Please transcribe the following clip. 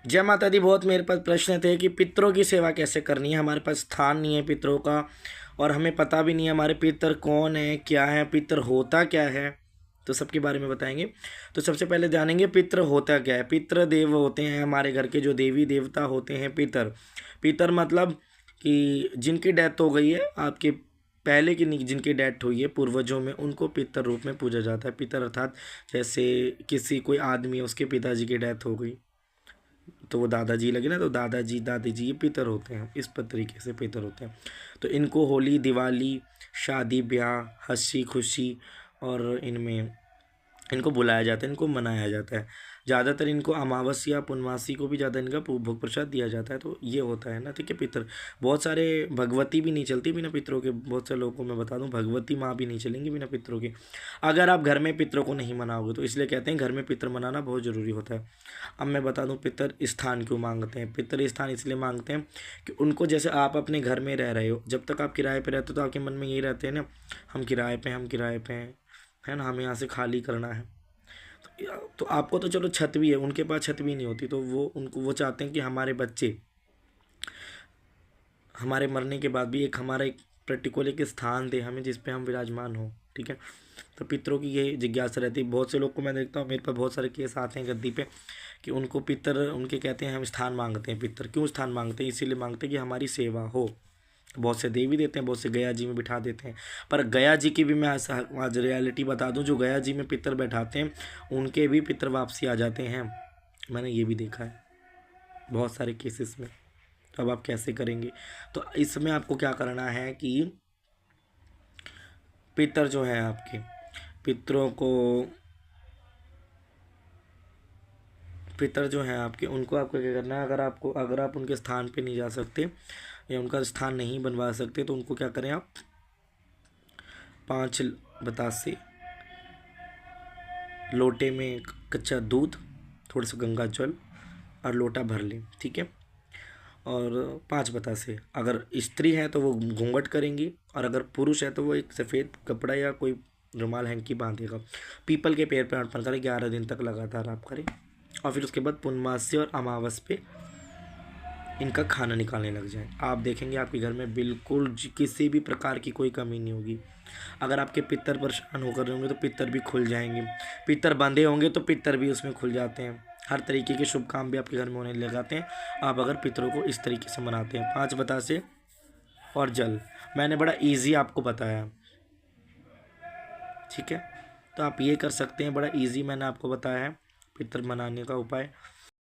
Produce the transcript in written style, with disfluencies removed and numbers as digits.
जय माता दी। बहुत मेरे पास प्रश्न थे कि पितरों की सेवा कैसे करनी है। हमारे पास स्थान नहीं है पितरों का, और हमें पता भी नहीं है हमारे पितर कौन है, क्या है, पितर होता क्या है। तो सबके बारे में बताएंगे। तो सबसे पहले जानेंगे पितर होता क्या है। पितर देव होते हैं हमारे घर के जो देवी देवता होते हैं पितर। पितर मतलब कि जिनकी डेथ हो गई है, आपके पहले की जिनकी डेथ हुई है पूर्वजों में, उनको पितर रूप में पूजा जाता है। पितर अर्थात जैसे किसी कोई आदमी है, उसके पिताजी की डेथ हो गई तो वो दादाजी लगे ना, तो दादाजी दादी जी ये पितर होते हैं। इस तरीके से पितर होते हैं। तो इनको होली, दिवाली, शादी ब्याह, हंसी खुशी और इनमें इनको बुलाया जाता है, इनको मनाया जाता है। ज़्यादातर इनको अमावस्या पूर्णमासी को भी ज़्यादा इनका भोग प्रसाद दिया जाता है। तो ये होता है ना, ठीक है। पितर बहुत सारे, भगवती भी नहीं चलती बिना पितरों के। बहुत से लोगों को मैं बता दूं, भगवती माँ भी नहीं चलेंगी बिना पितरों के, अगर आप घर में पितरों को नहीं मनाओगे तो। इसलिए कहते हैं घर में पितर मनाना बहुत ज़रूरी होता है। अब मैं बता दूं पितर स्थान क्यों मांगते हैं। पितर स्थान इसलिए मांगते हैं कि उनको, जैसे आप अपने घर में रह रहे हो, जब तक आप किराए पे रहते हो तो आपके मन में यही रहते हैं ना, हम किराए पे हैं, हम किराए पे हैं, है ना, हमें यहाँ से खाली करना है। तो आपको तो चलो छत भी है, उनके पास छत भी नहीं होती, तो वो चाहते हैं कि हमारे बच्चे हमारे मरने के बाद भी एक हमारा एक पर्टिकुलर एक स्थान दे हमें, जिस पे हम विराजमान हो, ठीक है। तो पितरों की ये जिज्ञासा रहती है। बहुत से लोग को मैं देखता हूँ, मेरे पास बहुत सारे केस आते हैं गद्दी पे, कि उनको पितर, उनके कहते हैं हम स्थान मांगते हैं। पितर क्यों स्थान मांगते हैं? इसीलिए मांगते हैं कि हमारी सेवा हो। बहुत से देवी देते हैं, बहुत से गया जी में बिठा देते हैं। पर गया जी की भी मैं आज रियलिटी बता दूं, जो गया जी में पितर बैठाते हैं उनके भी पितर वापसी आ जाते हैं। मैंने ये भी देखा है बहुत सारे केसेस में। तो अब आप कैसे करेंगे? तो इसमें आपको क्या करना है कि पितर जो है आपके, पितरों को, पितर जो हैं आपके, उनको आपको क्या करना है, अगर आप उनके स्थान पे नहीं जा सकते या उनका स्थान नहीं बनवा सकते, तो उनको क्या करें आप, 5 बतासे लोटे में कच्चा दूध, थोड़ा सा गंगा जल और लोटा भर लें, ठीक है। और 5 बतासे, अगर स्त्री है तो वो घूंघट करेंगी, और अगर पुरुष है तो वो एक सफ़ेद कपड़ा या कोई रुमाल हैंकी बांधेगा। पीपल के पेड़ पर अर्पण करें, 11 दिन तक लगातार आप करें। और फिर उसके बाद पूर्णमासी और अमावस पे इनका खाना निकालने लग जाए। आप देखेंगे आपके घर में बिल्कुल किसी भी प्रकार की कोई कमी नहीं होगी। अगर आपके पितर परेशान होकर होंगे तो पितर भी खुल जाएंगे, पितर बंधे होंगे तो पितर भी उसमें खुल जाते हैं। हर तरीके के शुभ काम भी आपके घर में होने लगाते हैं आप अगर पितरों को इस तरीके से मनाते हैं। 5 बतासे और जल, मैंने बड़ा ईजी आपको बताया, ठीक है। तो आप ये कर सकते हैं, बड़ा ईजी मैंने आपको बताया है पितर मनाने का उपाय।